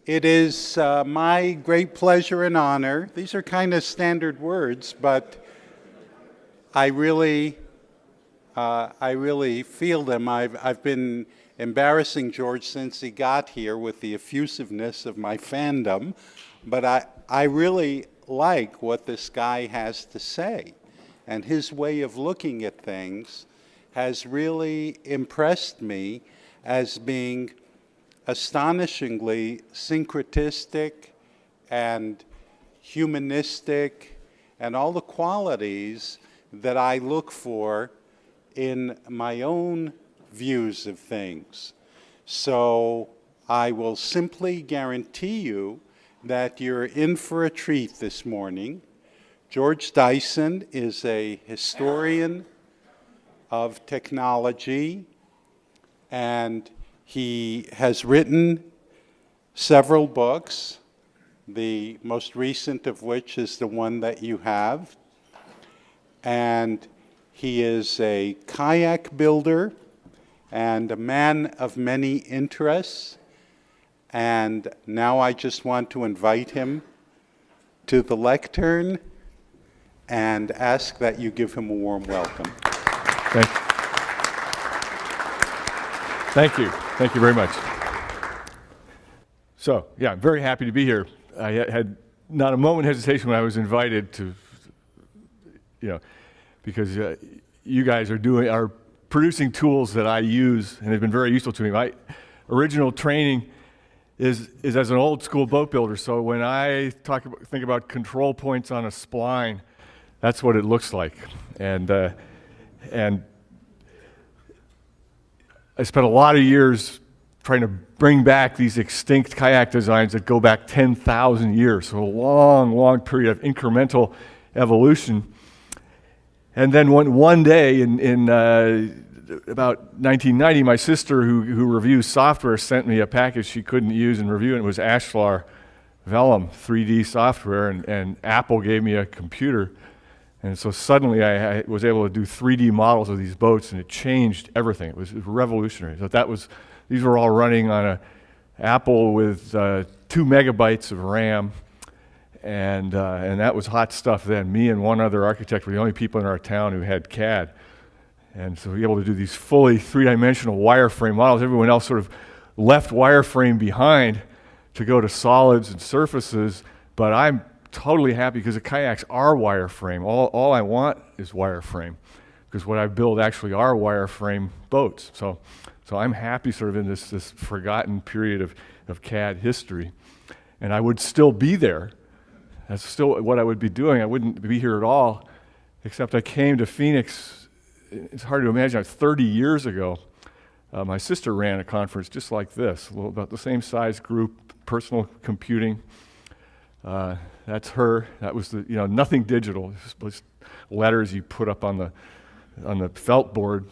It is my great pleasure and honor. These are kind of standard words, but I really feel them. I've been embarrassing George since he got here with the effusiveness of my fandom, but I really like what this guy has to say. And his way of looking at things has really impressed me as being astonishingly syncretistic and humanistic and all the qualities that I look for in my own views of things. So I will simply guarantee you that you're in for a treat this morning. George Dyson is a historian of technology, and he has written several books, the most recent of which is the one that you have. And he is a kayak builder and a man of many interests. And now I just want to invite him to the lectern and ask that you give him a warm welcome. Thank you. Thank you. Thank you very much. So, yeah, I'm very happy to be here. I had not a moment hesitation when I was invited to, because you guys are producing tools that I use and have been very useful to me. My original training is as an old school boat builder. So when I think about control points on a spline, that's what it looks like. And I spent a lot of years trying to bring back these extinct kayak designs that go back 10,000 years. So a long, long period of incremental evolution. And then one day in about 1990, my sister, who reviews software, sent me a package she couldn't use in review, and it was Ashlar Vellum 3D software, and Apple gave me a computer. And so suddenly I was able to do 3D models of these boats, and it changed everything. It was revolutionary. So these were all running on an Apple with 2 megabytes of RAM, and that was hot stuff then. Me and one other architect were the only people in our town who had CAD. And so we were able to do these fully three-dimensional wireframe models. Everyone else sort of left wireframe behind to go to solids and surfaces, but I'm totally happy because the kayaks are wireframe. All I want is wireframe, because what I build actually are wireframe boats. So I'm happy sort of in this forgotten period of CAD history. And I would still be there. That's still what I would be doing. I wouldn't be here at all, except I came to Phoenix. It's hard to imagine, 30 years ago. My sister ran a conference just like this, about the same size group, personal computing. That's her. That was nothing digital, just letters you put up on the felt board.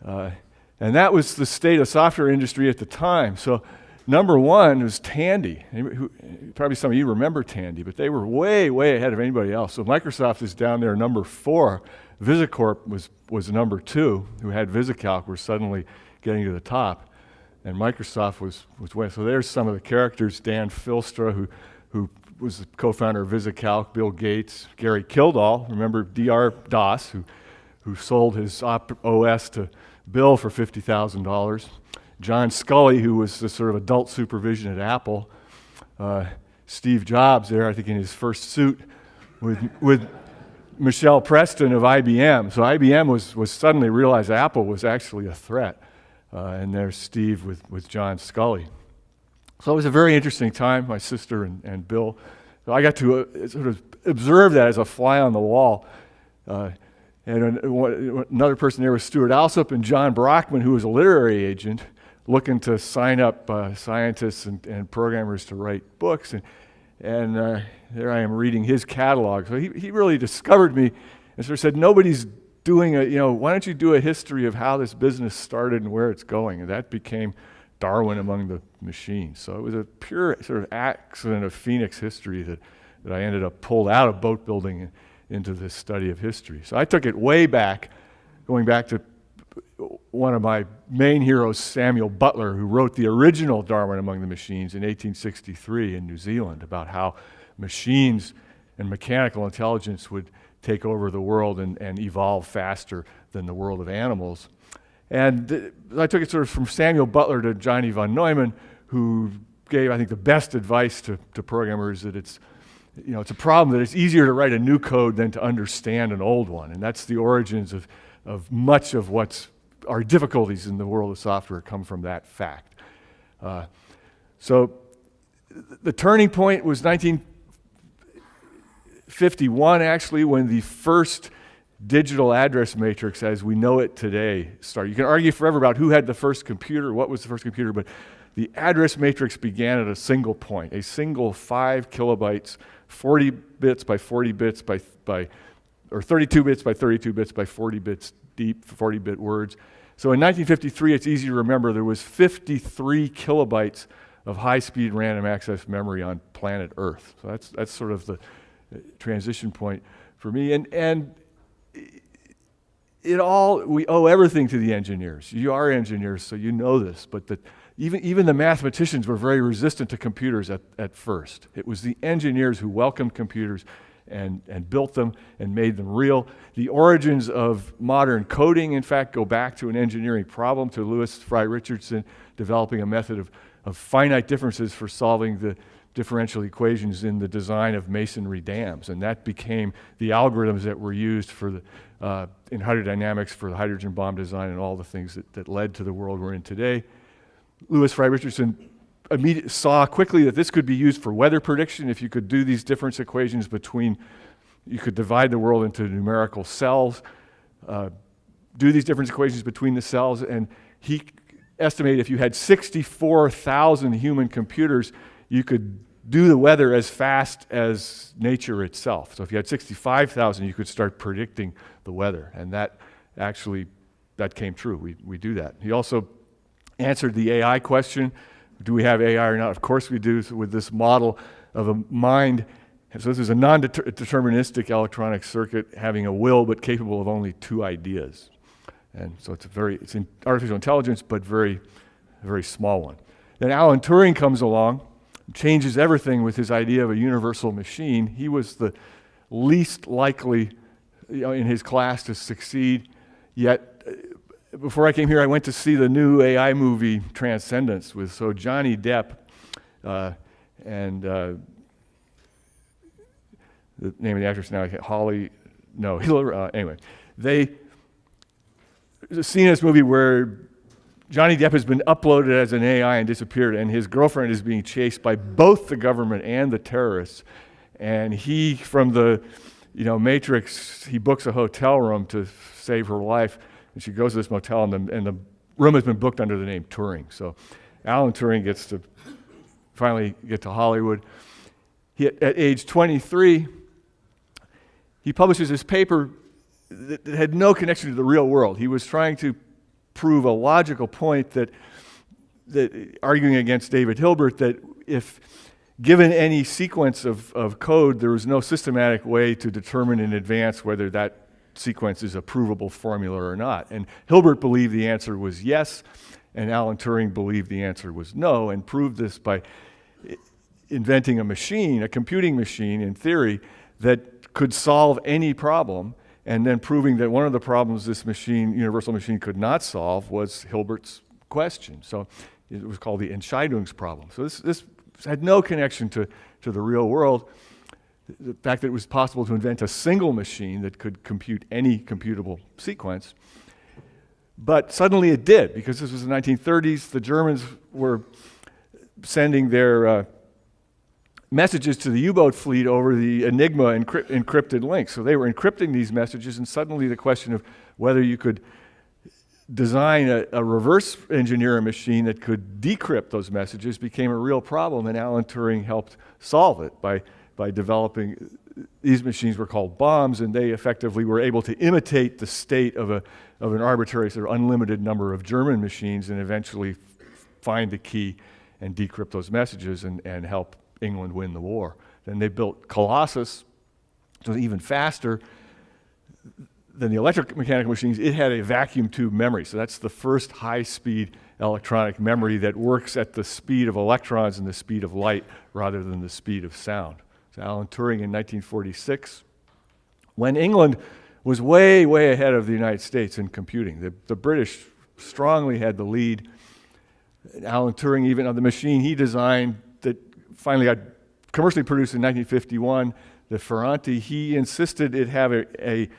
And that was the state of software industry at the time. So number one was Tandy. Probably some of you remember Tandy, but they were way, way ahead of anybody else. So Microsoft is down there number 4. VisiCorp was number 2, who had VisiCalc, were suddenly getting to the top, and Microsoft was way. So there's some of the characters: Dan Filstra, who was the co-founder of VisiCalc, Bill Gates, Gary Kildall, remember DR DOS, who sold his OS to Bill for $50,000. John Sculley, who was the sort of adult supervision at Apple. Steve Jobs there, I think in his first suit with Michelle Preston of IBM. So IBM was suddenly realized Apple was actually a threat. And there's Steve with John Sculley. So it was a very interesting time, my sister and Bill. So I got to sort of observe that as a fly on the wall. And another person there was Stuart Alsop and John Brockman, who was a literary agent, looking to sign up scientists and programmers to write books. And there I am reading his catalog. So he really discovered me and sort of said, nobody's doing why don't you do a history of how this business started and where it's going? And that became Darwin among the machines. So it was a pure sort of accident of Phoenix history that I ended up pulled out of boat building into this study of history. So I took it way back, going back to one of my main heroes, Samuel Butler, who wrote the original Darwin Among the Machines in 1863 in New Zealand about how machines and mechanical intelligence would take over the world and evolve faster than the world of animals. And I took it sort of from Samuel Butler to Johnny von Neumann, who gave, I think, the best advice to programmers that it's a problem that it's easier to write a new code than to understand an old one. And that's the origins of much of what's our difficulties in the world of software come from that fact. So the turning point was 1951, actually, when the first digital address matrix as we know it today started. You can argue forever about who had the first computer, what was the first computer, but the address matrix began at a single point, a single 5 kilobytes, 40 bits by 40 bits or 32 bits by 32 bits by 40 bits deep, 40-bit words. So in 1953, it's easy to remember, there was 53 kilobytes of high-speed random access memory on planet Earth. So that's sort of the transition point for me. And we owe everything to the engineers. You are engineers, so you know this, but even the mathematicians were very resistant to computers at first. It was the engineers who welcomed computers and built them and made them real. The origins of modern coding, in fact, go back to an engineering problem, to Lewis Fry Richardson developing a method of finite differences for solving the differential equations in the design of masonry dams. And that became the algorithms that were used in hydrodynamics for the hydrogen bomb design and all the things that led to the world we're in today. Lewis Fry Richardson saw quickly that this could be used for weather prediction. If you could do these difference equations you could divide the world into numerical cells, do these difference equations between the cells, and he estimated if you had 64,000 human computers, you could do the weather as fast as nature itself. So if you had 65,000, you could start predicting the weather, and that came true. We do that. He also answered the AI question. Do we have AI or not? Of course we do, with this model of a mind. So this is a non-deterministic electronic circuit having a will but capable of only 2 ideas. And so it's in artificial intelligence, but very, very small one. Then Alan Turing comes along, changes everything with his idea of a universal machine. He was the least likely in his class to succeed, yet before I came here, I went to see the new AI movie Transcendence with Johnny Depp and the name of the actress now, anyway. There's a scene in this movie where Johnny Depp has been uploaded as an AI and disappeared, and his girlfriend is being chased by both the government and the terrorists. And he, from the Matrix, he books a hotel room to save her life. And she goes to this motel, and the room has been booked under the name Turing. So Alan Turing gets to finally get to Hollywood. At age 23, he publishes this paper that had no connection to the real world. He was trying to prove a logical point that arguing against David Hilbert, that if given any sequence of code, there was no systematic way to determine in advance whether that sequence is a provable formula or not. And Hilbert believed the answer was yes, and Alan Turing believed the answer was no, and proved this by inventing a computing machine in theory, that could solve any problem, and then proving that one of the problems this universal machine could not solve was Hilbert's question. So it was called the Entscheidungs problem. So this had no connection to the real world. The fact that it was possible to invent a single machine that could compute any computable sequence. But suddenly it did, because this was the 1930s. The Germans were sending their messages to the U-boat fleet over the Enigma encrypted links. So they were encrypting these messages, and suddenly the question of whether you could design a reverse engineer machine that could decrypt those messages became a real problem, and Alan Turing helped solve it by developing. These machines were called bombs, and they effectively were able to imitate the state of an arbitrary sort of unlimited number of German machines, and eventually find the key and decrypt those messages and help England win the war. Then they built Colossus, which was even faster. than the electromechanical machines, it had a vacuum tube memory. So that's the first high-speed electronic memory that works at the speed of electrons and the speed of light rather than the speed of sound. So Alan Turing in 1946, when England was way, way ahead of the United States in computing. The British strongly had the lead. Alan Turing, even on the machine he designed that finally got commercially produced in 1951, the Ferranti, he insisted it have a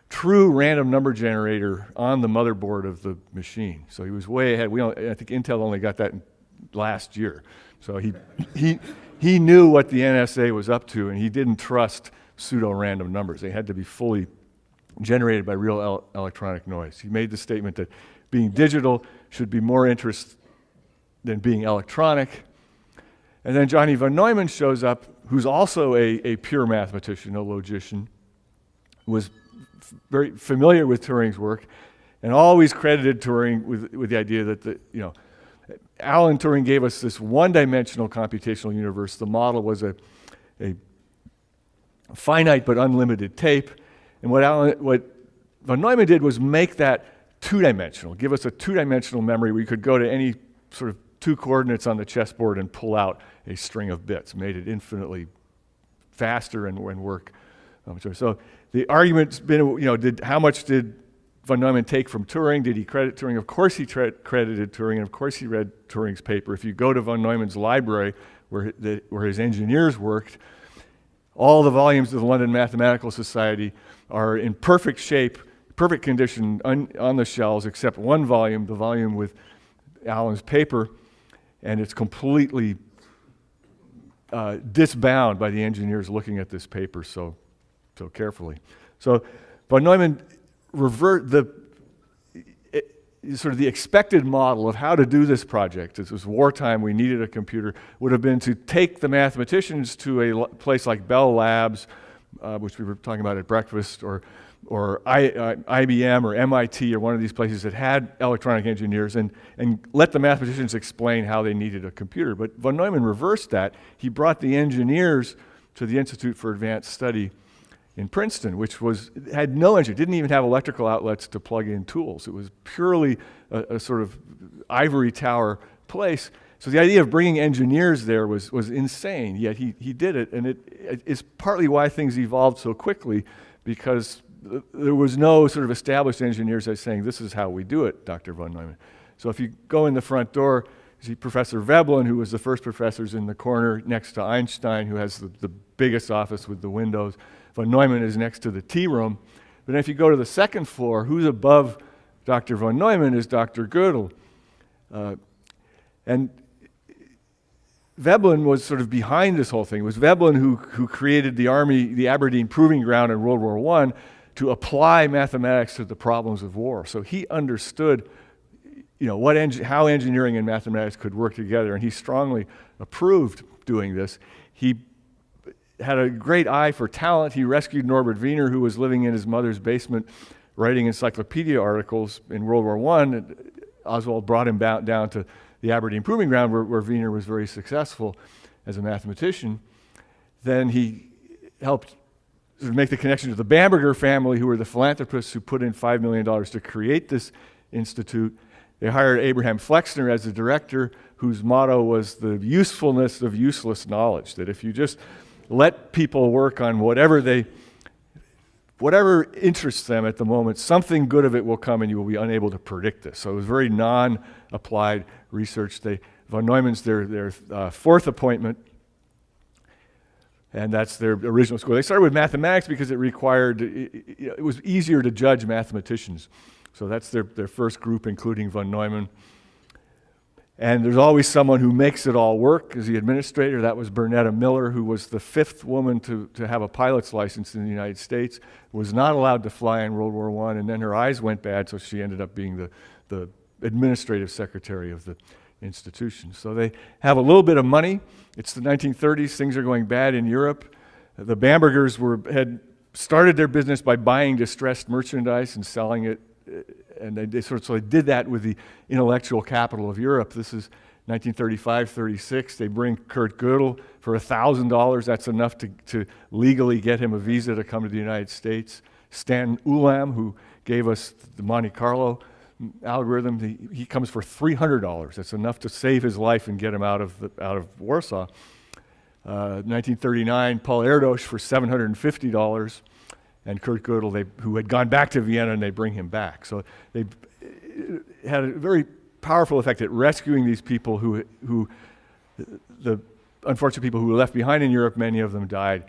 true random number generator on the motherboard of the machine. So he was way ahead. I think Intel only got that last year. So he knew what the NSA was up to, and he didn't trust pseudo-random numbers. They had to be fully generated by real electronic noise. He made the statement that being digital should be more interest than being electronic. And then Johnny von Neumann shows up, who's also a pure mathematician, a logician, was very familiar with Turing's work, and always credited Turing with the idea that Alan Turing gave us this one-dimensional computational universe. The model was a finite but unlimited tape, and what von Neumann did was make that two-dimensional, give us a two-dimensional memory where you could go to any sort of two coordinates on the chessboard and pull out a string of bits, made it infinitely faster and work. So the argument's been, how much did von Neumann take from Turing? Did he credit Turing? Of course he credited Turing, and of course he read Turing's paper. If you go to von Neumann's library, where his engineers worked, all the volumes of the London Mathematical Society are in perfect shape, perfect condition on the shelves, except one volume, the volume with Alan's paper, and it's completely disbound by the engineers looking at this paper so carefully. So von Neumann sort of the expected model of how to do this project. This was wartime, we needed a computer, would have been to take the mathematicians to a place like Bell Labs, which we were talking about at breakfast, or IBM or MIT or one of these places that had electronic engineers, and let the mathematicians explain how they needed a computer. But von Neumann reversed that. He brought the engineers to the Institute for Advanced Study in Princeton, which had no engineer, didn't even have electrical outlets to plug in tools. It was purely a sort of ivory tower place. So the idea of bringing engineers there was insane, yet he did it, and it is partly why things evolved so quickly, because there was no sort of established engineers that saying, this is how we do it, Dr. von Neumann. So if you go in the front door, you see Professor Veblen, who was the first professor, in the corner next to Einstein, who has the biggest office with the windows. Von Neumann is next to the tea room. But if you go to the second floor, who's above Dr. von Neumann is Dr. Gödel. And Veblen was sort of behind this whole thing. It was Veblen who created the Aberdeen Proving Ground in World War I to apply mathematics to the problems of war. So he understood how engineering and mathematics could work together, and he strongly approved doing this. He had a great eye for talent. He rescued Norbert Wiener, who was living in his mother's basement writing encyclopedia articles in World War I. Oswald brought him down to the Aberdeen Proving Ground, where Wiener was very successful as a mathematician. Then he helped sort of make the connection to the Bamberger family, who were the philanthropists who put in $5 million to create this institute. They hired Abraham Flexner as the director, whose motto was the usefulness of useless knowledge, that if you just let people work on whatever interests them at the moment, something good of it will come and you will be unable to predict this. So it was very non-applied research. Von Neumann's their fourth appointment, and that's their original school. They started with mathematics because it was easier to judge mathematicians. So that's their first group, including von Neumann. And there's always someone who makes it all work as the administrator. That was Bernetta Miller, who was the fifth woman to have a pilot's license in the United States, was not allowed to fly in World War I, and then her eyes went bad, so she ended up being the administrative secretary of the institution. So they have a little bit of money. It's the 1930s. Things are going bad in Europe. The Bambergers had started their business by buying distressed merchandise and selling it, and they did that with the intellectual capital of Europe. This is 1935-36. They bring Kurt Gödel for $1,000. That's enough to legally get him a visa to come to the United States. Stan Ulam, who gave us the Monte Carlo algorithm, he comes for $300. That's enough to save his life and get him out of Warsaw. 1939, Paul Erdős for $750, and Kurt Gödel, who had gone back to Vienna, and they bring him back. So they had a very powerful effect at rescuing these people the unfortunate people who were left behind in Europe. Many of them died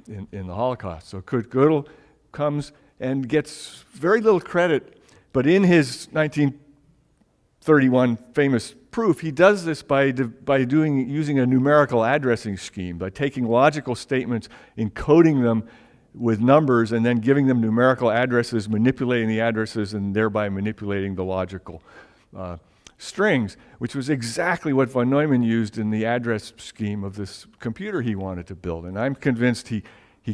in the Holocaust. So Kurt Gödel comes and gets very little credit, but in his 1931 famous proof, he does this by using a numerical addressing scheme, by taking logical statements, encoding them with numbers, and then giving them numerical addresses, manipulating the addresses, and thereby manipulating the logical strings, which was exactly what von Neumann used in the address scheme of this computer he wanted to build. And I'm convinced he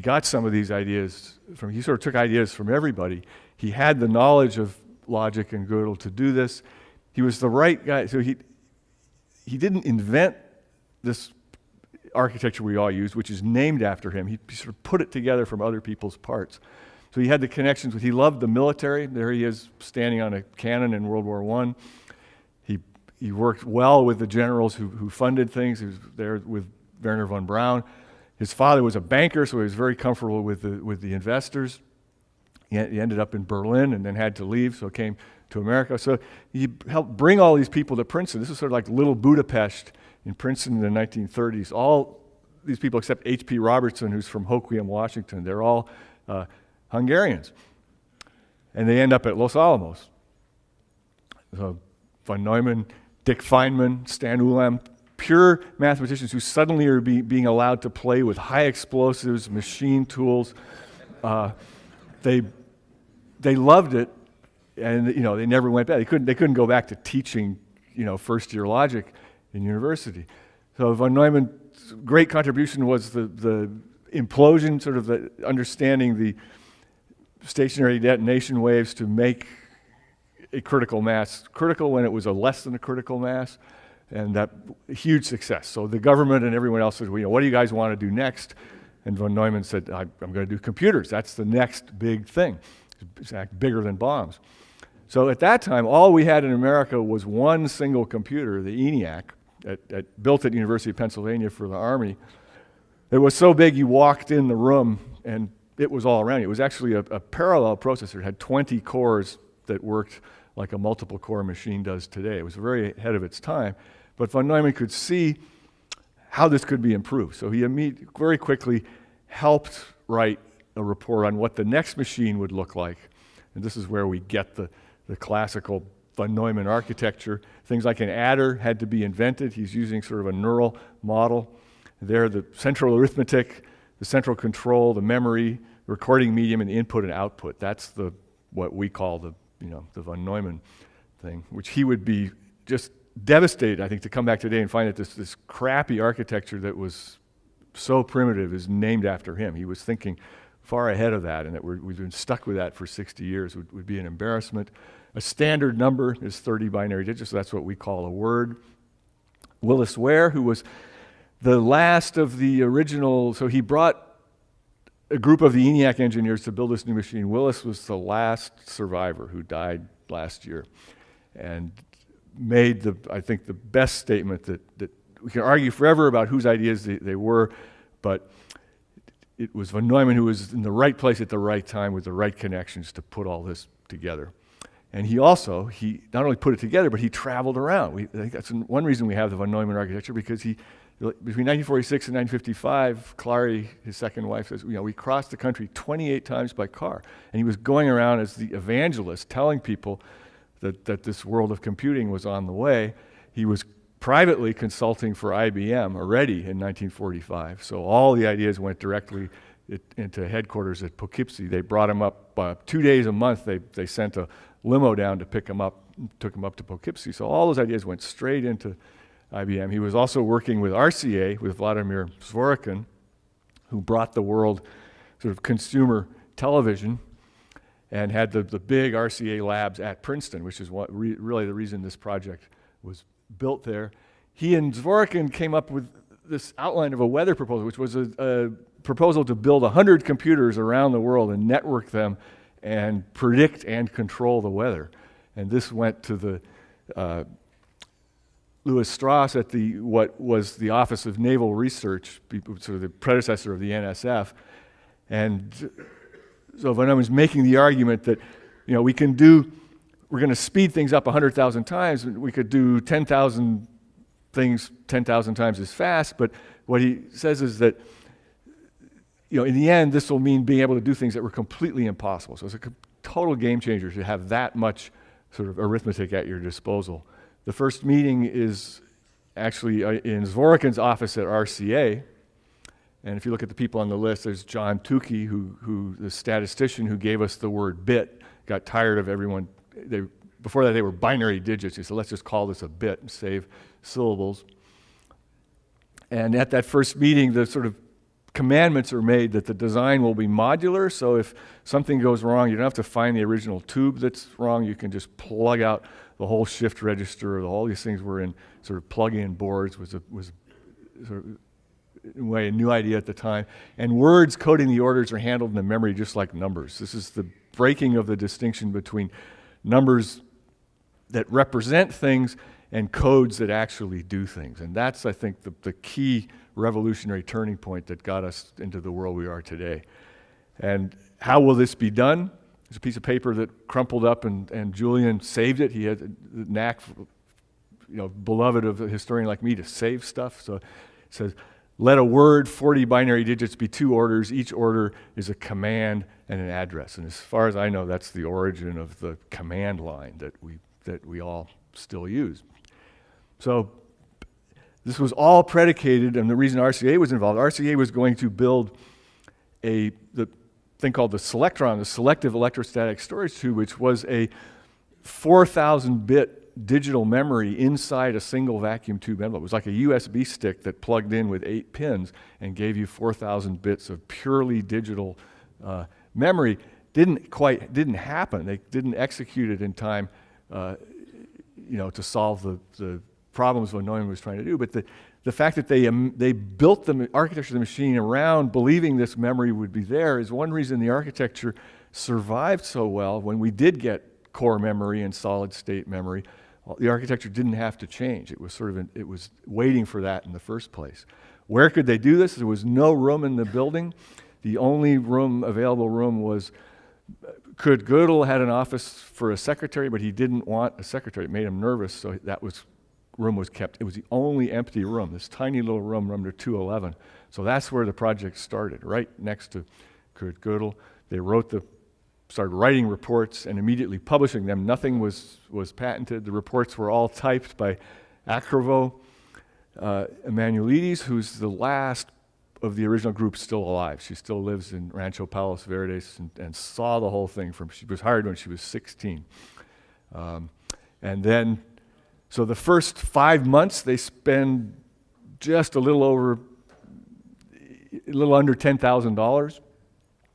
got some of these ideas he sort of took ideas from everybody. He had the knowledge of logic and Gödel to do this. He was the right guy. So he didn't invent this architecture we all use, which is named after him. He sort of put it together from other people's parts. So he had the connections he loved the military. There he is standing on a cannon in World War I. He worked well with the generals who funded things. He was there with Werner von Braun. His father was a banker, so he was very comfortable with the investors. He ended up in Berlin and then had to leave, so came to America. So he helped bring all these people to Princeton. This was sort of like Little Budapest in Princeton in the 1930s. All these people except H.P. Robertson, who's from Hoquiam, Washington, they're all Hungarians. And they end up at Los Alamos. So von Neumann, Dick Feynman, Stan Ulam, pure mathematicians who suddenly are being allowed to play with high explosives, machine tools. They loved it, and they never went back. They couldn't go back to teaching first year logic in university. So von Neumann's great contribution was the implosion, sort of the understanding the stationary detonation waves to make a critical mass critical when it was a less than a critical mass, and that huge success. So the government and everyone else said, well, what do you guys want to do next? And von Neumann said, I'm going to do computers. That's the next big thing. It's bigger than bombs. So at that time, all we had in America was one single computer, the ENIAC, built at University of Pennsylvania for the Army. It was so big you walked in the room and it was all around you. It was actually a parallel processor. It had 20 cores that worked like a multiple core machine does today. It was very ahead of its time, but von Neumann could see how this could be improved. So he very quickly helped write a report on what the next machine would look like. And this is where we get the classical von Neumann architecture. Things like an adder had to be invented. He's using sort of a neural model. There, the central arithmetic, the central control, the memory, recording medium, and the input and output. That's what we call the von Neumann thing, which he would be just devastated, I think, to come back today and find that this crappy architecture that was so primitive is named after him. He was thinking far ahead of that, and that we've been stuck with that for 60 years would be an embarrassment. A standard number is 30 binary digits, so that's what we call a word. Willis Ware, who was the last of the original, so he brought a group of the ENIAC engineers to build this new machine. Willis was the last survivor who died last year, and made I think the best statement that we can argue forever about whose ideas they were, but it was von Neumann who was in the right place at the right time with the right connections to put all this together. And he not only put it together, but he traveled around. I think that's one reason we have the von Neumann architecture, because between 1946 and 1955, Clary, his second wife, says, we crossed the country 28 times by car. And he was going around as the evangelist, telling people that this world of computing was on the way. He was privately consulting for IBM already in 1945. So all the ideas went directly into headquarters at Poughkeepsie. They brought him up 2 days a month. They sent a limo down to pick him up, took him up to Poughkeepsie. So all those ideas went straight into IBM. He was also working with RCA, with Vladimir Zworykin, who brought the world sort of consumer television, and had the big RCA labs at Princeton, which is really the reason this project was built there. He and Zworykin came up with this outline of a weather proposal, which was a proposal to build 100 computers around the world and network them and predict and control the weather. And this went to the Louis Strauss at what was the Office of Naval Research, sort of the predecessor of the NSF. And so von Neumann's making the argument that, we're going to speed things up 100,000 times, and we could do 10,000 things 10,000 times as fast, but what he says is that, in the end, this will mean being able to do things that were completely impossible. So it's a total game changer to have that much sort of arithmetic at your disposal. The first meeting is actually in Zworykin's office at RCA. And if you look at the people on the list, there's John Tukey, who the statistician who gave us the word bit, got tired of everyone. Before that, they were binary digits. He said, let's just call this a bit and save syllables. And at that first meeting, the sort of commandments are made that the design will be modular, so if something goes wrong, you don't have to find the original tube that's wrong. You can just plug out the whole shift register. All these things were in sort of plug-in boards, was sort of, in a way, a new idea at the time. And words coding the orders are handled in the memory just like numbers. This is the breaking of the distinction between numbers that represent things and codes that actually do things. And that's, I think, the key revolutionary turning point that got us into the world we are today. And how will this be done? There's a piece of paper that crumpled up, and Julian saved it. He had the knack, beloved of a historian like me, to save stuff. So it says, let a word, 40 binary digits, be 2 orders. Each order is a command and an address. And as far as I know, that's the origin of the command line that we all still use. So this was all predicated, and the reason RCA was involved, RCA was going to build the thing called the Selectron, the Selective Electrostatic Storage Tube, which was a 4,000-bit digital memory inside a single vacuum tube envelope. It was like a USB stick that plugged in with 8 pins and gave you 4,000 bits of purely digital memory. Didn't happen. They didn't execute it in time, to solve the problems von Neumann was trying to do. But the fact that they built the architecture of the machine around believing this memory would be there is one reason the architecture survived so well. When we did get core memory and solid state memory, the architecture didn't have to change. It was it was waiting for that in the first place. Where could they do this? There was no room in the building. The only available room was Kurt Gödel had an office for a secretary, but he didn't want a secretary. It made him nervous, so room was kept. It was the only empty room, this tiny little room number 211. So that's where the project started, right next to Kurt Gödel. They started writing reports and immediately publishing them. Nothing was patented. The reports were all typed by Akrovo Emanuelidis, who's the last of the original group still alive. She still lives in Rancho Palos Verdes and saw the whole thing she was hired when she was 16. And then, so the first 5 months, they spend just a little under $10,000.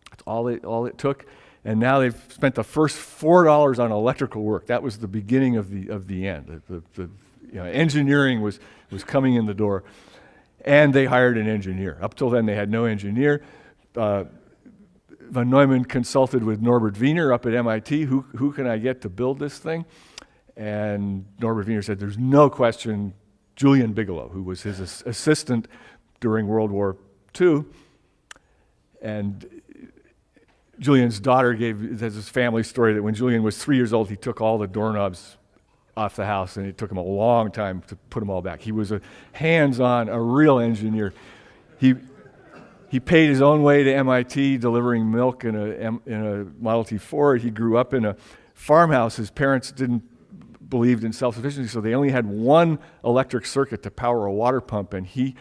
That's all it took. And now they've spent the first $4 on electrical work. That was the beginning of the end. The engineering was coming in the door, and they hired an engineer. Up till then, they had no engineer. Von Neumann consulted with Norbert Wiener up at MIT. Who can I get to build this thing? And Norbert Wiener said, there's no question, Julian Bigelow, who was his assistant during World War II. And Julian's daughter has this family story that when Julian was 3 years old, he took all the doorknobs off the house, and it took him a long time to put them all back. He was a hands-on, a real engineer. He paid his own way to MIT, delivering milk in a Model T Ford. He grew up in a farmhouse. His parents believed in self-sufficiency, so they only had one electric circuit to power a water pump, and he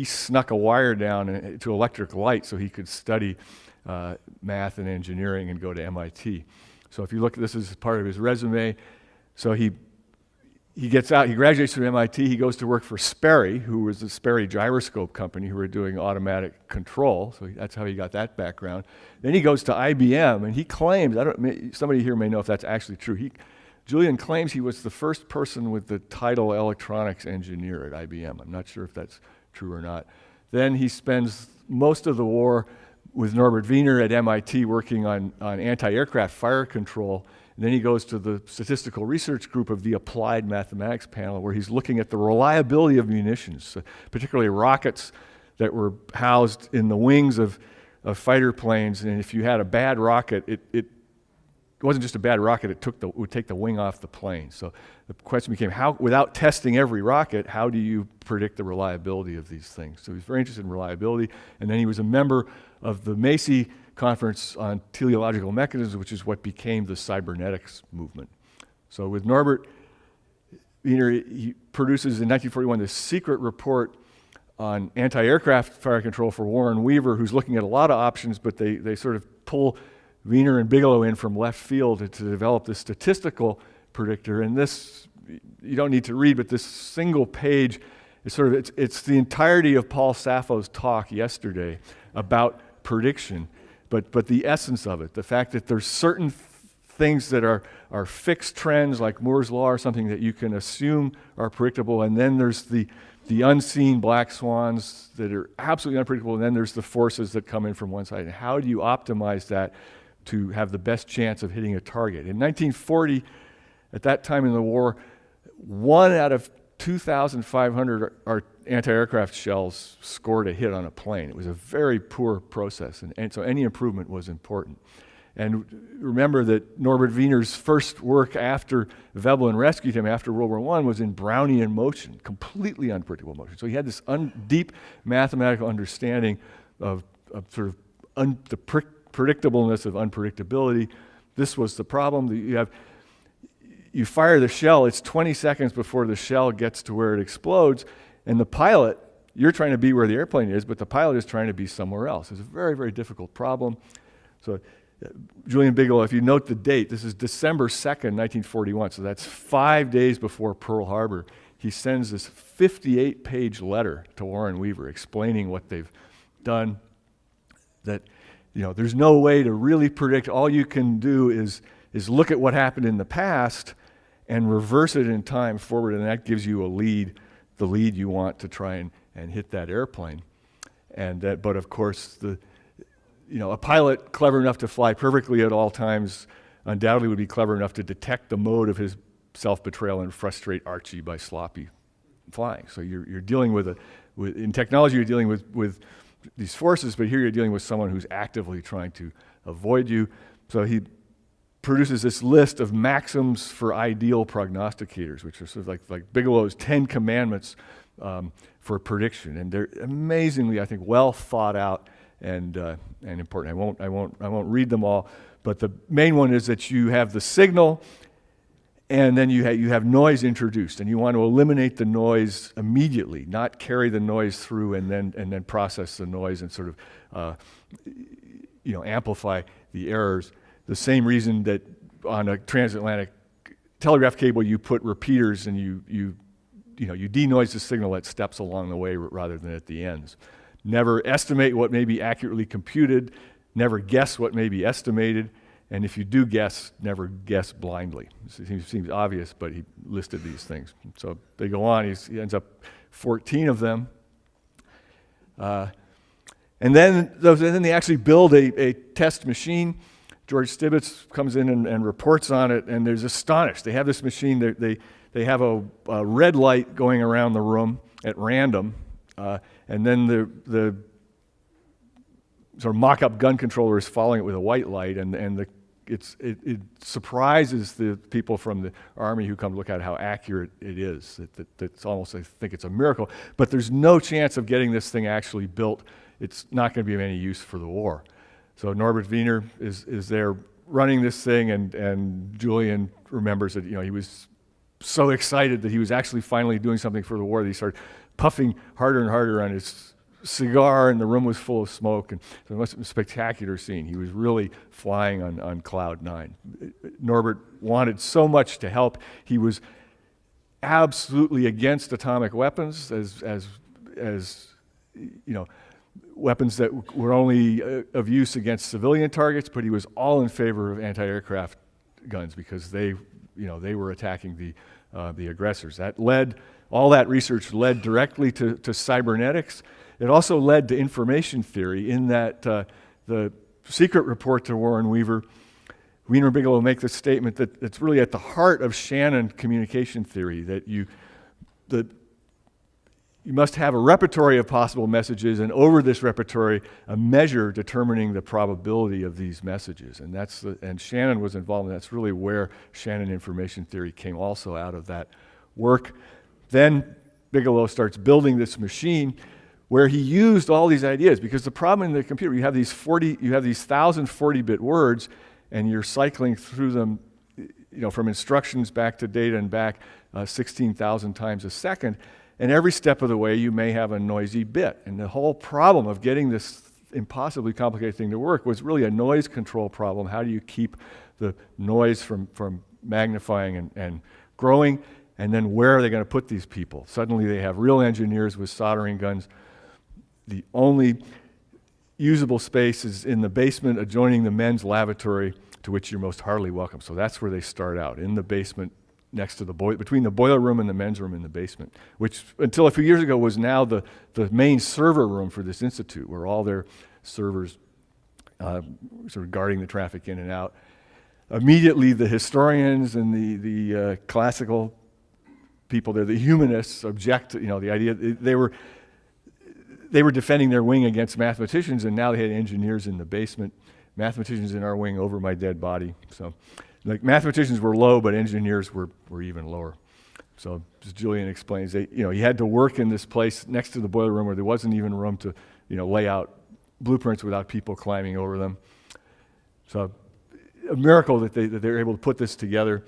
snuck a wire down to electric light so he could study math and engineering and go to MIT. So if you look, this is part of his resume. So he gets out, he graduates from MIT, he goes to work for Sperry, who was the Sperry gyroscope company who were doing automatic control. So that's how he got that background. Then he goes to IBM, and he claims, somebody here may know if that's actually true. Julian claims he was the first person with the title electronics engineer at IBM. I'm not sure if that's true or not. Then he spends most of the war with Norbert Wiener at MIT working on anti-aircraft fire control. And then he goes to the statistical research group of the Applied Mathematics panel, where he's looking at the reliability of munitions, particularly rockets that were housed in the wings of fighter planes. And if you had a bad rocket, it wasn't just a bad rocket, it would take the wing off the plane. So the question became, without testing every rocket, how do you predict the reliability of these things? So he's very interested in reliability. And then he was a member of the Macy Conference on Teleological Mechanisms, which is what became the cybernetics movement. So with Norbert Wiener, he produces in 1941 this secret report on anti-aircraft fire control for Warren Weaver, who's looking at a lot of options, but they sort of pull Wiener and Bigelow in from left field to develop this statistical predictor. And this, you don't need to read, but this single page is sort of, it's the entirety of Paul Sappho's talk yesterday about prediction, but the essence of it, the fact that there's certain things that are fixed trends, like Moore's Law or something that you can assume are predictable, and then there's the unseen black swans that are absolutely unpredictable, and then there's the forces that come in from one side. And how do you optimize that to have the best chance of hitting a target? In 1940, at that time in the war, 1 out of 2,500 anti-aircraft shells scored a hit on a plane. It was a very poor process, and so any improvement was important. And remember that Norbert Wiener's first work after Veblen rescued him after World War I was in Brownian motion, completely unpredictable motion. So he had this deep mathematical understanding of sort of the predictableness of unpredictability. This was the problem. You fire the shell, it's 20 seconds before the shell gets to where it explodes, and the pilot, you're trying to be where the airplane is, but the pilot is trying to be somewhere else. It's a very, very difficult problem. So Julian Bigelow, if you note the date, this is December 2nd, 1941, so that's 5 days before Pearl Harbor. He sends this 58-page letter to Warren Weaver explaining what they've done, that there's no way to really predict. All you can do is look at what happened in the past and reverse it in time forward, and that gives you the lead you want to try and hit that airplane. But of course, a pilot clever enough to fly perfectly at all times undoubtedly would be clever enough to detect the mode of his self-betrayal and frustrate Archie by sloppy flying. So you're dealing in technology, you're dealing with these forces, but here you're dealing with someone who's actively trying to avoid you. So he produces this list of maxims for ideal prognosticators, which are sort of like Bigelow's 10 commandments for prediction, and they're amazingly, I think, well thought out and important. I won't read them all, but the main one is that you have the signal, and then you have noise introduced, and you want to eliminate the noise immediately, not carry the noise through and then process the noise and sort of amplify the errors. The same reason that on a transatlantic telegraph cable you put repeaters and you denoise the signal at steps along the way rather than at the ends. Never estimate what may be accurately computed, never guess what may be estimated, and if you do guess, never guess blindly. It seems obvious, but he listed these things. So they go on, he ends up 14 of them. And then they actually build a test machine. George Stibitz comes in and reports on it, and they're astonished. They have this machine, they have a red light going around the room at random, and then the sort of mock-up gun controller is following it with a white light, and it surprises the people from the Army who come to look at how accurate it is. It's almost, I think it's a miracle, but there's no chance of getting this thing actually built. It's not going to be of any use for the war. So Norbert Wiener is there running this thing, and Julian remembers that he was so excited that he was actually finally doing something for the war that he started puffing harder and harder on his cigar, and the room was full of smoke, and so it must have been a spectacular scene. He was really flying on cloud nine. Norbert wanted so much to help. He was absolutely against atomic weapons as weapons that were only of use against civilian targets, but he was all in favor of anti-aircraft guns because they were attacking the the aggressors. All that research led directly to cybernetics. It also led to information theory in that the secret report to Warren Wiener Bigelow make the statement that it's really at the heart of Shannon communication theory, that you must have a repertory of possible messages, and over this repertory, a measure determining the probability of these messages. And Shannon was involved, and that's really where Shannon information theory came also out of that work. Then Bigelow starts building this machine where he used all these ideas, because the problem in the computer, you have these 1,000 40-bit words, and you're cycling through them, from instructions back to data and back 16,000 times a second. And every step of the way, you may have a noisy bit. And the whole problem of getting this impossibly complicated thing to work was really a noise control problem. How do you keep the noise from magnifying and growing? And then where are they going to put these people? Suddenly they have real engineers with soldering guns. The only usable space is in the basement adjoining the men's lavatory, to which you're most heartily welcome. So that's where they start out, in the basement, next to between the boiler room and the men's room in the basement, which until a few years ago was now the main server room for this institute, where all their servers sort of guarding the traffic in and out. Immediately, the historians and the classical people there, the humanists, object to the idea. They were defending their wing against mathematicians, and now they had engineers in the basement, mathematicians in our wing over my dead body. So, mathematicians were low, but engineers were even lower. So, as Julian explains, he had to work in this place next to the boiler room where there wasn't even room to, lay out blueprints without people climbing over them. So, a miracle that they were able to put this together.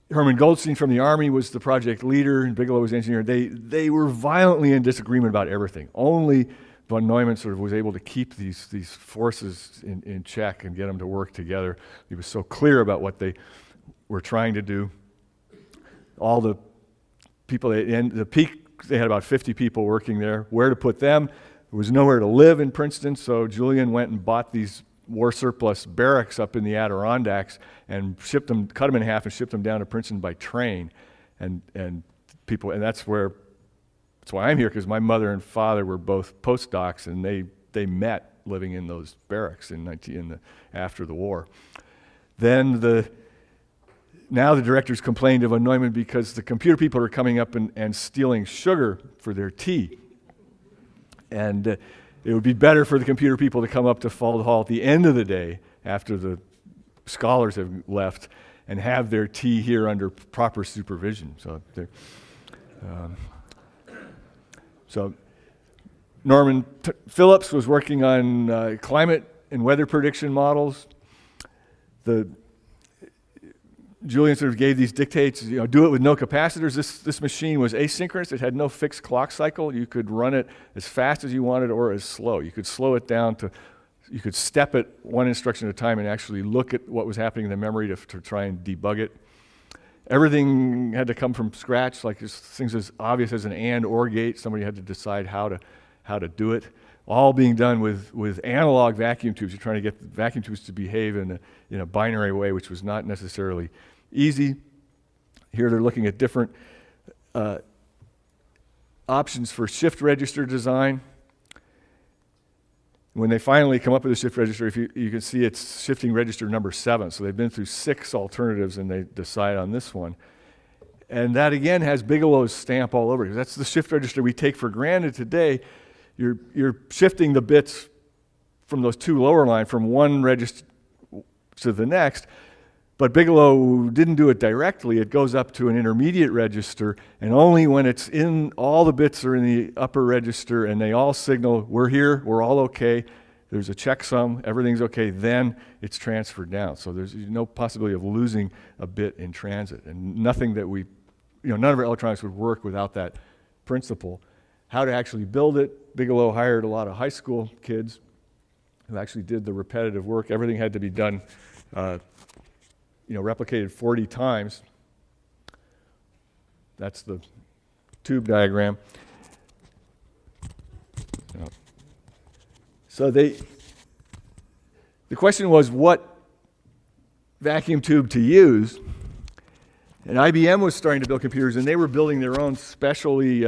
Herman Goldstein from the Army was the project leader, and Bigelow was engineer. They were violently in disagreement about everything. Only von Neumann sort of was able to keep these forces in check and get them to work together. He was so clear about what they were trying to do. All the people, and the peak, they had about 50 people working there. Where to put them? There was nowhere to live in Princeton, so Julian went and bought these war surplus barracks up in the Adirondacks and cut them in half and shipped them down to Princeton by train. And that's why I'm here, because my mother and father were both postdocs, and they met living in those barracks after the war. Then now the directors complained of von Neumann because the computer people are coming up and stealing sugar for their tea. And it would be better for the computer people to come up to Fald Hall at the end of the day, after the scholars have left, and have their tea here under proper supervision. So Norman Phillips was working on climate and weather prediction models. Julian sort of gave these dictates, do it with no capacitors. This machine was asynchronous. It had no fixed clock cycle. You could run it as fast as you wanted or as slow. You could slow it down you could step it one instruction at a time and actually look at what was happening in the memory to try and debug it. Everything had to come from scratch, like things as obvious as an AND OR gate. Somebody had to decide how to do it. All being done with analog vacuum tubes. You're trying to get the vacuum tubes to behave in a binary way, which was not necessarily easy. Here they're looking at different options for shift register design. When they finally come up with a shift register, you can see it's shifting register number 7. So they've been through 6 alternatives, and they decide on this one. And that, again, has Bigelow's stamp all over it. That's the shift register we take for granted today. You're shifting the bits from those 2 lower lines from one register to the next, but Bigelow didn't do it directly. It goes up to an intermediate register, and only when it's in, all the bits are in the upper register, and they all signal, we're here, we're all okay, there's a checksum, everything's okay, then it's transferred down. So there's no possibility of losing a bit in transit, and nothing that none of our electronics would work without that principle. How to actually build it, Bigelow hired a lot of high school kids who actually did the repetitive work. Everything had to be done, replicated 40 times. That's the tube diagram. So the question was what vacuum tube to use, And IBM was starting to build computers, and they were building their own specially,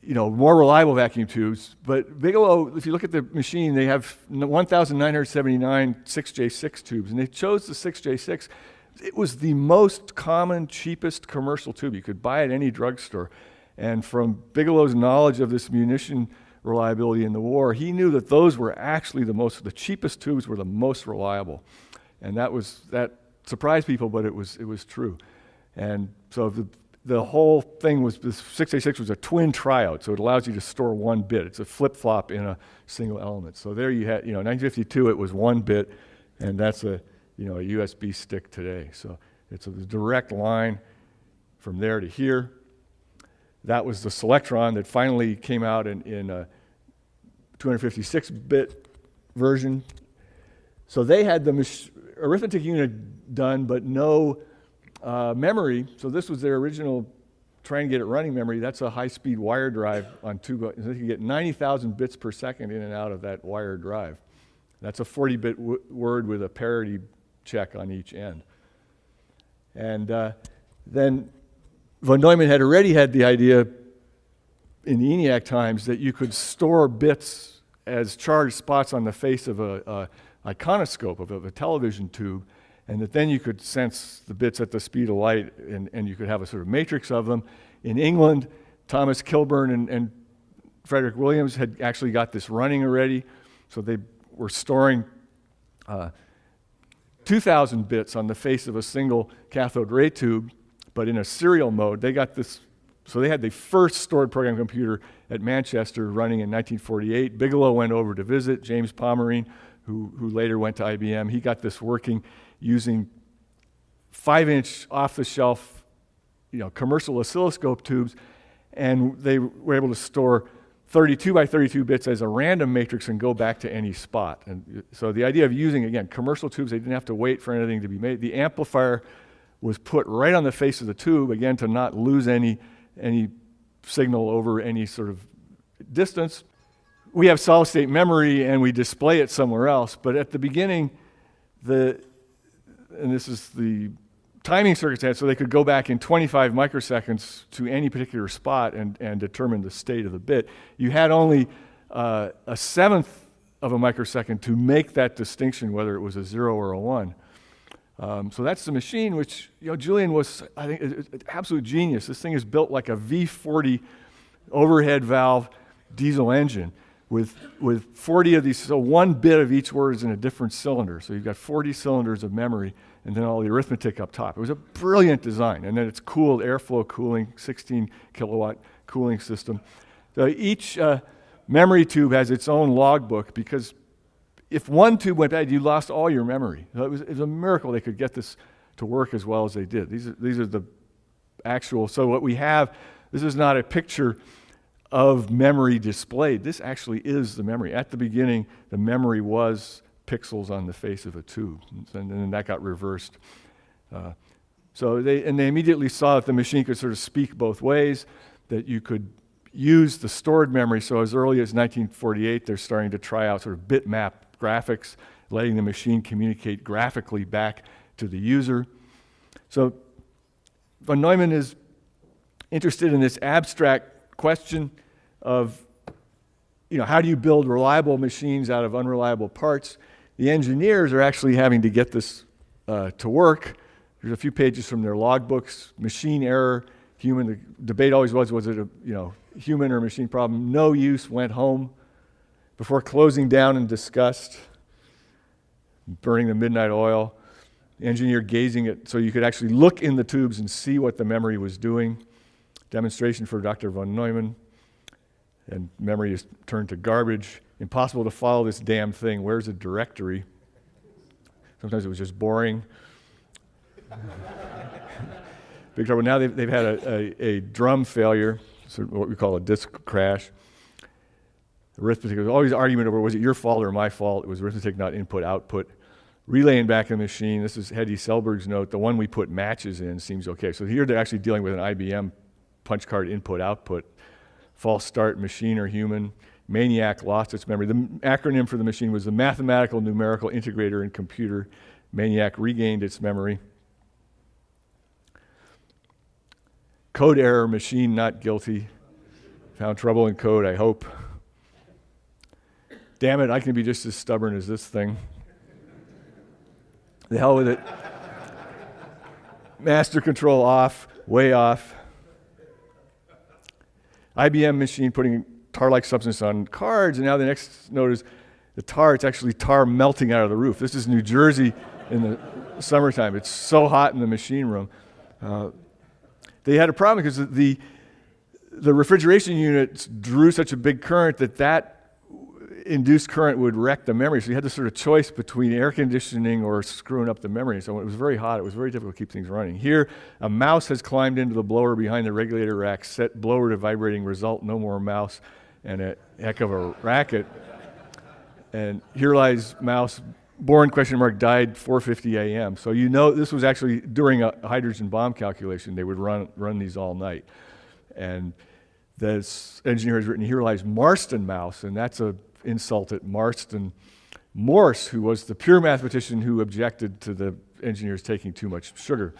more reliable vacuum tubes. But Bigelow, if you look at the machine, they have 1,979 6J6 tubes, and they chose the 6J6. It was the most common, cheapest commercial tube. You could buy at any drugstore. And from Bigelow's knowledge of this munition reliability in the war, he knew that those were actually the cheapest tubes were the most reliable. And that surprised people, but it was true. And so the whole thing was, this 686 was a twin triout, so it allows you to store one bit. It's a flip-flop in a single element. So there you had, 1952 it was one bit, and that's a USB stick today. So it's a direct line from there to here. That was the Selectron that finally came out in a 256-bit version. So they had the arithmetic unit done, but no memory. So this was their original try and get it running memory. That's a high-speed wire drive on two. They could get 90,000 bits per second in and out of that wire drive. That's a 40-bit word with a parity check on each end. And then von Neumann had already had the idea in the ENIAC times that you could store bits as charged spots on the face of a iconoscope, of a television tube, and that then you could sense the bits at the speed of light, and you could have a sort of matrix of them. In England, Thomas Kilburn and Frederick Williams had actually got this running already, so they were storing 2,000 bits on the face of a single cathode ray tube, but in a serial mode. They got this, so they had the first stored program computer at Manchester running in 1948. Bigelow went over to visit. James Pomerine, who later went to IBM, he got this working using 5-inch off-the-shelf, commercial oscilloscope tubes, and they were able to store 32 by 32 bits as a random matrix and go back to any spot. And so the idea of using, again, commercial tubes, they didn't have to wait for anything to be made. The amplifier was put right on the face of the tube, again, to not lose any signal over any sort of distance. We have solid-state memory, and we display it somewhere else, but at the beginning, and this is the timing circuits had, so they could go back in 25 microseconds to any particular spot and determine the state of the bit. You had only a seventh of a microsecond to make that distinction, whether it was a 0 or a 1. So that's the machine, which Julian was, I think, an absolute genius. This thing is built like a V40 overhead valve diesel engine with 40 of these, so one bit of each word is in a different cylinder. So you've got 40 cylinders of memory, and then all the arithmetic up top. It was a brilliant design, and then it's cooled, airflow cooling, 16 kilowatt cooling system. So each memory tube has its own logbook, because if one tube went bad, you lost all your memory. So it was a miracle they could get this to work as well as they did. These are the actual, so what we have, this is not a picture of memory displayed. This actually is the memory. At the beginning, the memory was pixels on the face of a tube, and then that got reversed. So they immediately saw that the machine could sort of speak both ways, that you could use the stored memory. So as early as 1948, they're starting to try out sort of bitmap graphics, letting the machine communicate graphically back to the user. So von Neumann is interested in this abstract question of, how do you build reliable machines out of unreliable parts? The engineers are actually having to get this to work. There's a few pages from their logbooks. Machine error, human. The debate always was it a human or machine problem? No use, went home. Before closing down in disgust, burning the midnight oil. The engineer gazing at, so you could actually look in the tubes and see what the memory was doing. Demonstration for Dr. von Neumann, and memory is turned to garbage. Impossible to follow this damn thing. Where's a directory? Sometimes it was just boring. Big trouble. Now they've had a drum failure, sort of what we call a disk crash. Arithmetic, there was always argument over, was it your fault or my fault? It was arithmetic, not input, output. Relaying back in the machine, this is Hedy Selberg's note, the one we put matches in seems okay. So here they're actually dealing with an IBM punch card input, output. False start, machine or human. Maniac lost its memory. The acronym for the machine was the Mathematical Numerical Integrator and Computer. Maniac regained its memory. Code error, machine not guilty. Found trouble in code, I hope. Damn it, I can be just as stubborn as this thing. The hell with it. Master control off, way off. IBM machine putting tar-like substance on cards, and now the next note is the tar, it's actually tar melting out of the roof. This is New Jersey in the summertime. It's so hot in the machine room. They had a problem because the refrigeration units drew such a big current that induced current would wreck the memory. So you had this sort of choice between air conditioning or screwing up the memory. So when it was very hot, it was very difficult to keep things running. Here, a mouse has climbed into the blower behind the regulator rack, set blower to vibrating, result, no more mouse, and a heck of a racket. And here lies mouse, born, died 4:50 a.m. So you know this was actually during a hydrogen bomb calculation. They would run these all night. And this engineer has written, here lies Marston mouse, and that's a insult at Marston Morse, who was the pure mathematician who objected to the engineers taking too much sugar.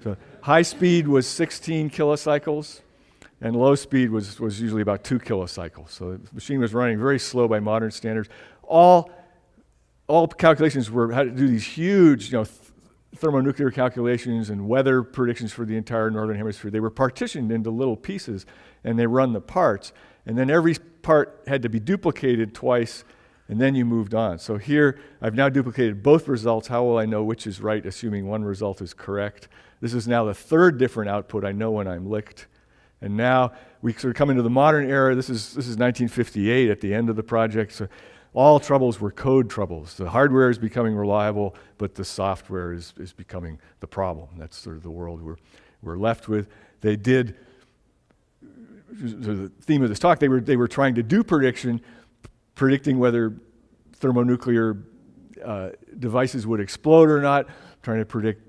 So high speed was 16 kilocycles, and low speed was usually about 2 kilocycles. So the machine was running very slow by modern standards. All calculations had to do these huge, thermonuclear calculations and weather predictions for the entire northern hemisphere. They were partitioned into little pieces, and they run the parts. And then every part had to be duplicated twice, and then you moved on. So here, I've now duplicated both results. How will I know which is right, assuming one result is correct? This is now the third different output I know when I'm licked. And now we sort of come into the modern era. This is 1958 at the end of the project. So all troubles were code troubles. The hardware is becoming reliable, but the software is becoming the problem. That's sort of the world we're left with. They did, the theme of this talk, they were trying to do predicting whether thermonuclear devices would explode or not, trying to predict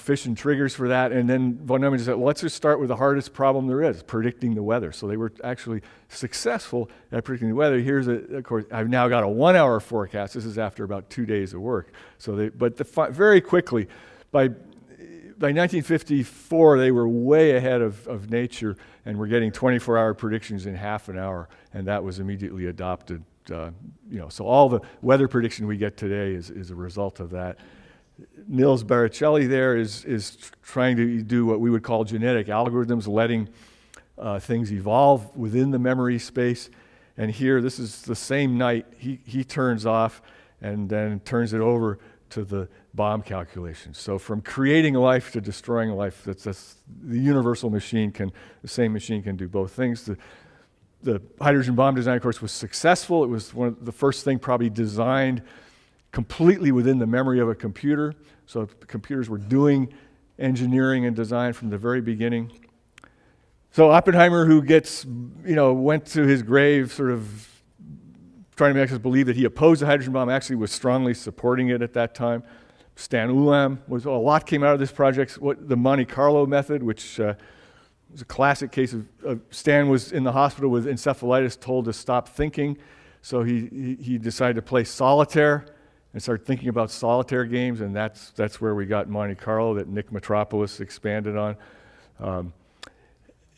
fission triggers for that. And then von Neumann said, well, let's just start with the hardest problem there is, predicting the weather. So they were actually successful at predicting the weather. Here's, of course, I've now got a 1-hour forecast. This is after about 2 days of work. So very quickly, by 1954, they were way ahead of nature, and were getting 24-hour predictions in half an hour, and that was immediately adopted. So all the weather prediction we get today is a result of that. Niels Baricelli there is trying to do what we would call genetic algorithms, letting things evolve within the memory space. And here, this is the same night, he turns off and then turns it over to the bomb calculations. So from creating a life to destroying a life, that's the universal machine the same machine can do both things. The hydrogen bomb design, of course, was successful. It was one of the first thing probably designed completely within the memory of a computer. So computers were doing engineering and design from the very beginning. So Oppenheimer, who went to his grave sort of trying to make us believe that he opposed the hydrogen bomb, actually was strongly supporting it at that time. Stan Ulam, a lot came out of this project. The Monte Carlo method, which was a classic case of Stan was in the hospital with encephalitis, told to stop thinking. So he decided to play solitaire and started thinking about solitaire games, and that's where we got Monte Carlo that Nick Metropolis expanded on.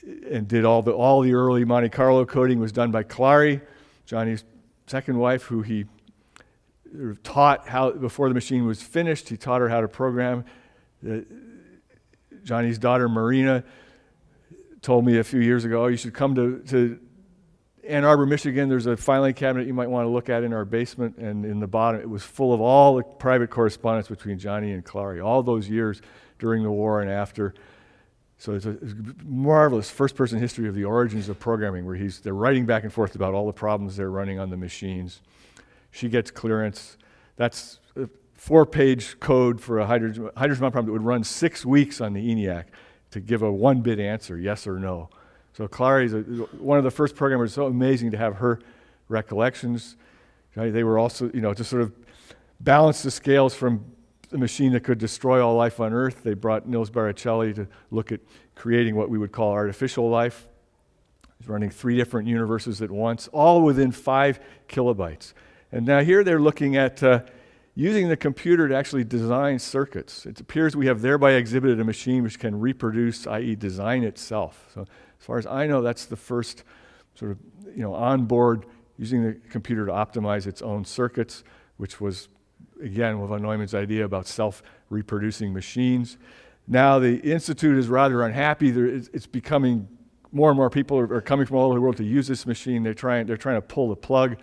And did all the early Monte Carlo coding was done by Clary, Johnny's second wife, who he taught how, before the machine was finished, he taught her how to program. Johnny's daughter, Marina, told me a few years ago, you should come to Ann Arbor, Michigan. There's a filing cabinet you might want to look at in our basement, and in the bottom, it was full of all the private correspondence between Johnny and Clary, all those years during the war and after. So it's a marvelous first-person history of the origins of programming, where they're writing back and forth about all the problems they're running on the machines. She gets clearance. That's a 4-page code for a hydrogen bomb problem that would run 6 weeks on the ENIAC to give a 1-bit answer, yes or no. So Clary's one of the first programmers. So amazing to have her recollections. They were also, to sort of balance the scales from the machine that could destroy all life on Earth. They brought Niels Baricelli to look at creating what we would call artificial life. He's running 3 different universes at once, all within 5 kilobytes. And now here they're looking at, using the computer to actually design circuits. It appears we have thereby exhibited a machine which can reproduce, i.e. design itself. So as far as I know, that's the first sort of, onboard using the computer to optimize its own circuits, which was, again, von Neumann's idea about self-reproducing machines. Now the Institute is rather unhappy. It's becoming more and more people are coming from all over the world to use this machine. They're trying to pull the plug.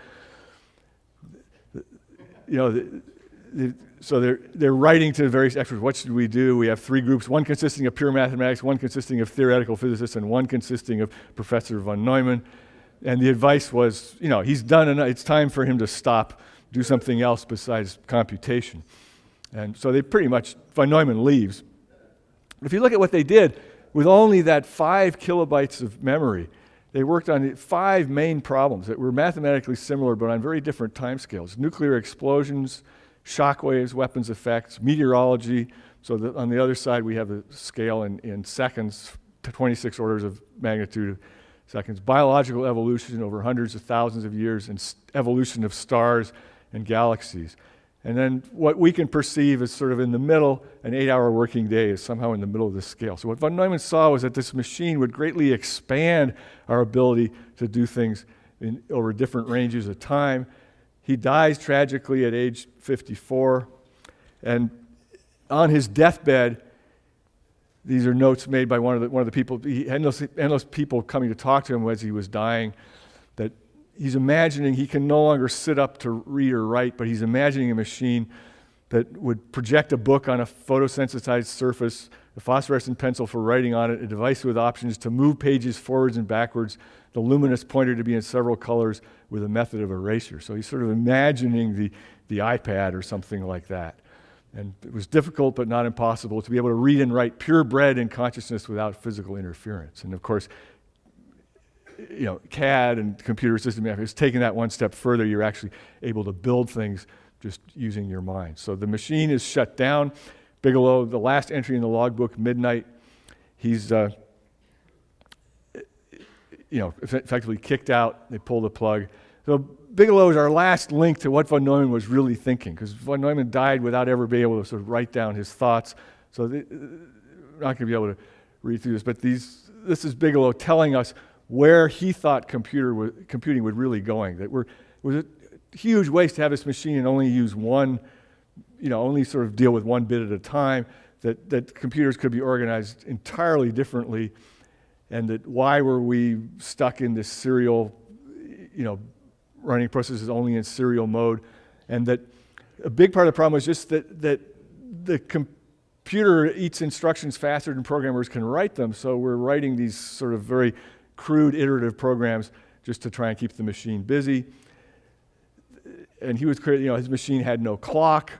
So they're writing to the various experts, what should we do? We have three groups, one consisting of pure mathematics, one consisting of theoretical physicists, and one consisting of Professor von Neumann. And the advice was, he's done enough. It's time for him to stop, do something else besides computation. And so they pretty much, von Neumann leaves. If you look at what they did, with only that 5 kilobytes of memory, they worked on 5 main problems that were mathematically similar but on very different timescales. Nuclear explosions, shock waves, weapons effects, meteorology. So that on the other side, we have a scale in seconds, to 26 orders of magnitude of seconds. Biological evolution over hundreds of thousands of years, and evolution of stars and galaxies. And then what we can perceive as sort of in the middle, an 8-hour working day is somehow in the middle of the scale. So what von Neumann saw was that this machine would greatly expand our ability to do things over different ranges of time. He dies tragically at age 54. And on his deathbed, these are notes made by one of the people. He had endless people coming to talk to him as he was dying, that he's imagining he can no longer sit up to read or write, but he's imagining a machine that would project a book on a photosensitized surface, a phosphorescent pencil for writing on it, a device with options to move pages forwards and backwards, the luminous pointer to be in several colors with a method of erasure. So he's sort of imagining the iPad or something like that. And it was difficult but not impossible to be able to read and write purebred in consciousness without physical interference. And of course, CAD and computer assisted math is taking that one step further. You're actually able to build things just using your mind. So the machine is shut down. Bigelow, the last entry in the logbook, midnight, he's effectively kicked out. They pull the plug. So Bigelow is our last link to what von Neumann was really thinking, because von Neumann died without ever being able to sort of write down his thoughts. So we're not going to be able to read through this, but this is Bigelow telling us where he thought computing would really going. That it was a huge waste to have this machine and only use one, only sort of deal with one bit at a time, that computers could be organized entirely differently, and that why were we stuck in this serial, running processes only in serial mode, and that a big part of the problem was just that the computer eats instructions faster than programmers can write them, so we're writing these sort of very crude iterative programs just to try and keep the machine busy. And he was, his machine had no clock,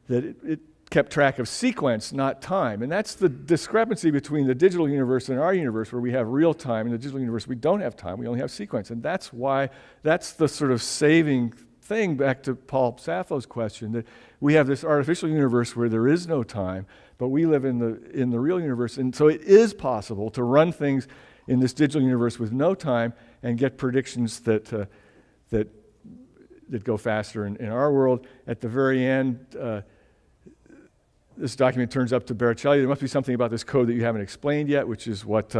that it kept track of sequence, not time. And that's the discrepancy between the digital universe and our universe, where we have real time. In the digital universe, we don't have time, we only have sequence. And that's the sort of saving thing, back to Paul Sappho's question, that we have this artificial universe where there is no time, but we live in the real universe. And so it is possible to run things in this digital universe with no time and get predictions that go faster in our world. At the very end, this document turns up to Baricelli. There must be something about this code that you haven't explained yet, which is what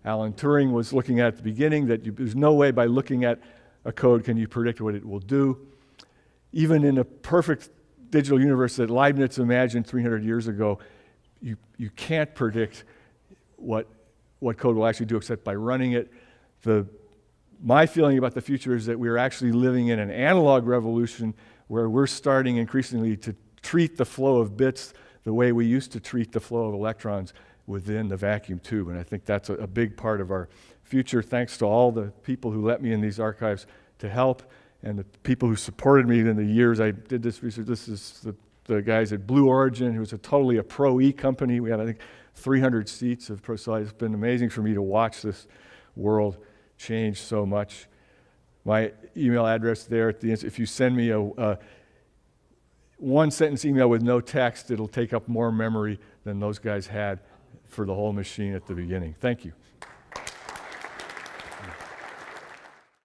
Alan Turing was looking at the beginning, that there's no way by looking at a code can you predict what it will do. Even in a perfect digital universe that Leibniz imagined 300 years ago, you can't predict what code will actually do except by running it. My feeling about the future is that we're actually living in an analog revolution where we're starting increasingly to treat the flow of bits the way we used to treat the flow of electrons within the vacuum tube. And I think that's a big part of our future. Thanks to all the people who let me in these archives to help, and the people who supported me in the years I did this research. This is the guys at Blue Origin, who's totally a Pro-E company. We have, I think, 300 seats of Pro. So it's been amazing for me to watch this world change so much. My email address there at the end, if you send me a one-sentence email with no text, it'll take up more memory than those guys had for the whole machine at the beginning. Thank you.